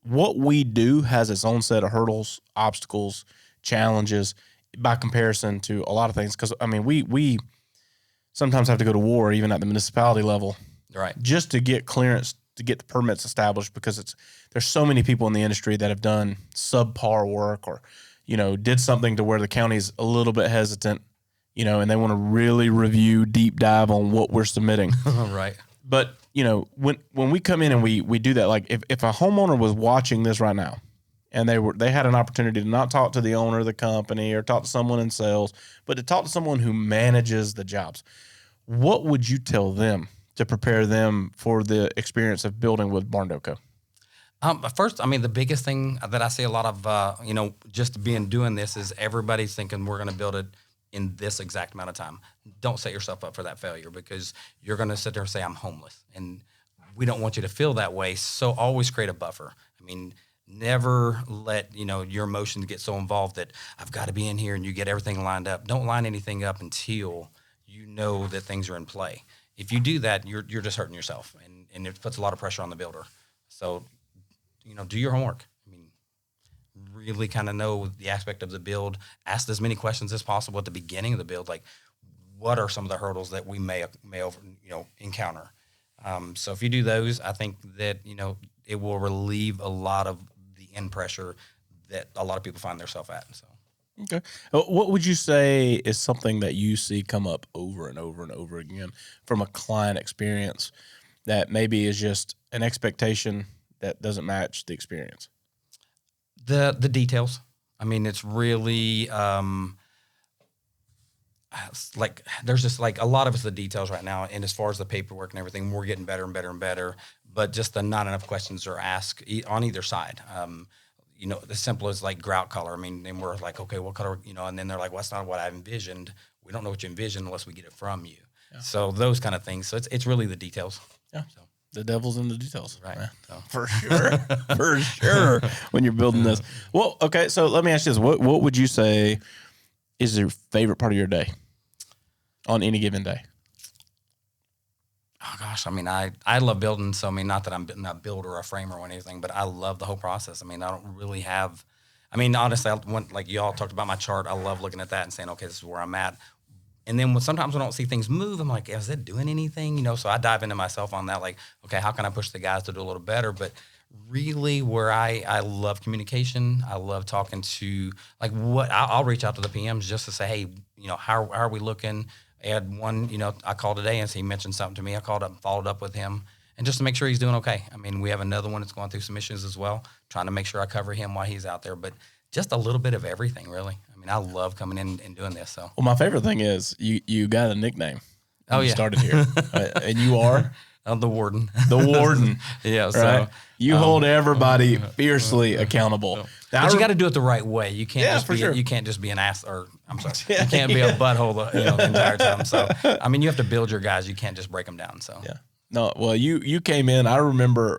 what we do has its own set of hurdles, obstacles, challenges by comparison to a lot of things. Because, I mean, we sometimes have to go to war even at the municipality level, right, just to get clearance, to get the permits established, because there's so many people in the industry that have done subpar work or, did something to where the county's a little bit hesitant, and they want to really review, deep dive on what we're submitting. right. But, when we come in and we do that, like if a homeowner was watching this right now and they had an opportunity to not talk to the owner of the company or talk to someone in sales, but to talk to someone who manages the jobs, what would you tell them to prepare them for the experience of building with Barndo Co? First, I mean, the biggest thing that I see a lot of, just doing this is everybody's thinking we're going to build it in this exact amount of time. Don't set yourself up for that failure, because you're going to sit there and say, I'm homeless. And we don't want you to feel that way. So always create a buffer. I mean, never let, your emotions get so involved that I've got to be in here and you get everything lined up. Don't line anything up until you know that things are in play. If you do that, you're just hurting yourself, and it puts a lot of pressure on the builder. So, do your homework. I mean, really kind of know the aspect of the build. Ask as many questions as possible at the beginning of the build, like what are some of the hurdles that we may encounter. So if you do those, I think that it will relieve a lot of the end pressure that a lot of people find themselves at. So. Okay. What would you say is something that you see come up over and over and over again from a client experience that maybe is just an expectation that doesn't match the experience? The details. I mean, it's really like there's just like a lot of it's the details right now. And as far as the paperwork and everything, we're getting better and better and better. But just the not enough questions are asked on either side. As simple as like grout color. I mean, and we're like, okay, what color, and then they're like, well, that's not what I envisioned. We don't know what you envisioned unless we get it from you. Yeah. So those kind of things. So it's really the details. Yeah. So. The devil's in the details. Right. So. For sure. For sure. When you're building this. Well, okay. So let me ask you this. What would you say is your favorite part of your day on any given day? Oh gosh, I mean, I love building. So I mean, not that I'm not a builder or a framer or anything, but I love the whole process. I mean, I don't really have. I mean, honestly, like you all talked about my chart. I love looking at that and saying, okay, this is where I'm at. And then sometimes when I don't see things move, I'm like, is it doing anything? So I dive into myself on that, like, okay, how can I push the guys to do a little better? But really, where I love communication, I love talking to like I'll reach out to the PMs just to say, hey, how are we looking? I had one, I called today and he mentioned something to me. I called up and followed up with him, and just to make sure he's doing okay. I mean, we have another one that's going through some issues as well, trying to make sure I cover him while he's out there. But just a little bit of everything, really. I mean, I love coming in and doing this. So, well, my favorite thing is you got a nickname. Oh, you yeah. started here, and you are the warden. The warden. Yeah. So right? You hold everybody fiercely accountable. Now, but you got to do it the right way. You can't sure. You can't just be an ass, or I'm sorry, you can't be a butthole the entire time. So I mean, you have to build your guys. You can't just break them down. So yeah. No, well, you came in. I remember,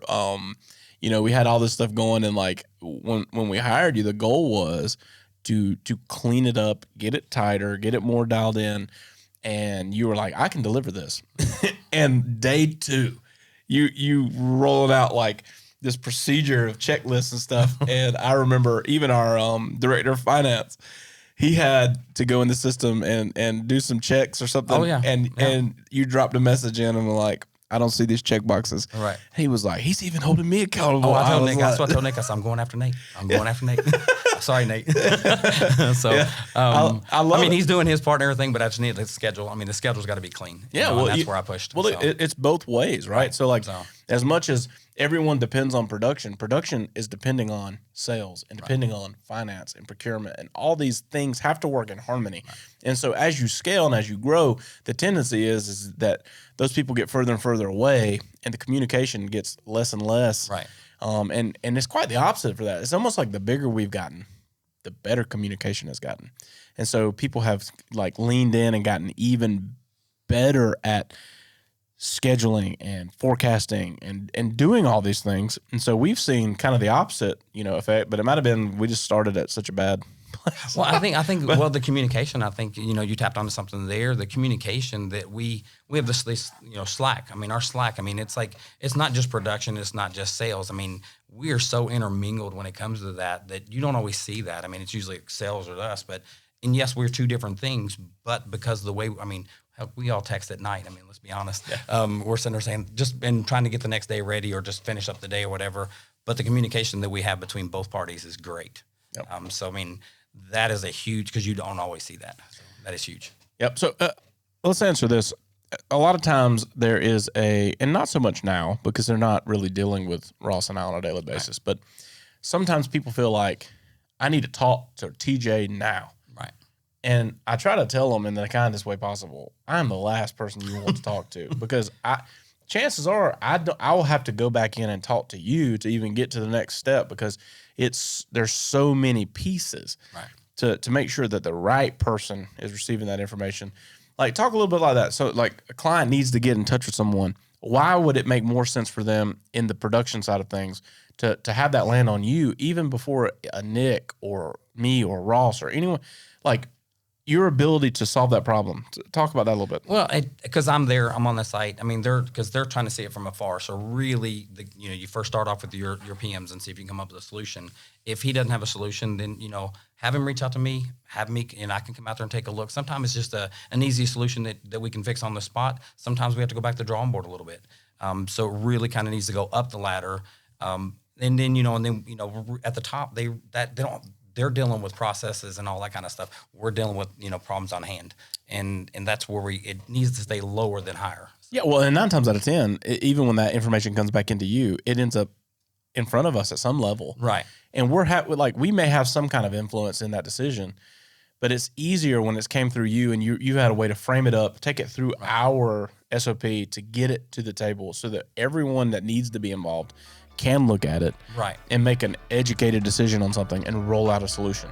we had all this stuff going, and like when we hired you, the goal was to clean it up, get it tighter, get it more dialed in, and you were like, I can deliver this. And day 2, you roll it out like this procedure of checklists and stuff. And I remember even our director of finance, he had to go in the system and do some checks or something. Oh, yeah. And you dropped a message in and were like, I don't see these check boxes. Right. He was like, he's even holding me accountable. Oh, I told Nick. That's what I told Nick. I said, I'm going after Nate. Sorry, Nate. So, yeah. I love it. He's doing his part and everything, but I just need the schedule. I mean, the schedule's got to be clean. Yeah, well, that's where I pushed. Well, it's both ways, right? So, like, as much as everyone depends on production is depending on sales and depending on finance and procurement, and all these things have to work in harmony. Right. And so, as you scale and as you grow, the tendency is that those people get further and further away, and the communication gets less and less. Right. And it's quite the opposite for that. It's almost like the bigger we've gotten, the better communication has gotten. And so people have like leaned in and gotten even better at scheduling and forecasting and doing all these things. And so we've seen kind of the opposite, effect, but it might have been we just started at such a bad place. Well, I think well, the communication, I think, you tapped onto something there. The communication that we have this, Slack. I mean, our Slack, I mean, it's like, it's not just production. It's not just sales. I mean, we are so intermingled when it comes to that you don't always see that. I mean, it's usually sales or us, and yes, we're two different things, but because of the way, I mean, we all text at night. I mean, let's be honest. Yeah. We're sitting there saying and trying to get the next day ready or just finish up the day or whatever. But the communication that we have between both parties is great. Yep. So, I mean, that is a huge, because you don't always see that. So that is huge. Yep. So let's answer this. A lot of times there is and not so much now because they're not really dealing with Ross and I on a daily basis, right. But sometimes people feel like I need to talk to TJ now. Right. And I try to tell them in the kindest way possible, I'm the last person you want to talk to because chances are I will have to go back in and talk to you to even get to the next step because there's so many pieces to make sure that the right person is receiving that information. Like, talk a little bit like that. So, like, a client needs to get in touch with someone. Why would it make more sense for them in the production side of things to have that land on you even before a Nick or me or Ross or anyone? Like, your ability to solve that problem. Talk about that a little bit. Well, because I'm on the site. I mean, they're trying to see it from afar. So really, you first start off with your PMs and see if you can come up with a solution. If he doesn't have a solution, then have him reach out to me, and I can come out there and take a look. Sometimes it's just an easy solution that we can fix on the spot. Sometimes we have to go back to the drawing board a little bit. So it really kind of needs to go up the ladder. And then at the top they're dealing with processes and all that kind of stuff. We're dealing with, problems on hand. And that's where it needs to stay lower than higher. Yeah, well, and 9 times out of 10, even when that information comes back into you, it ends up in front of us at some level. Right. And we may have some kind of influence in that decision, but it's easier when it's came through you and you had a way to frame it up, take it through our SOP to get it to the table so that everyone that needs to be involved can look at it and make an educated decision on something and roll out a solution.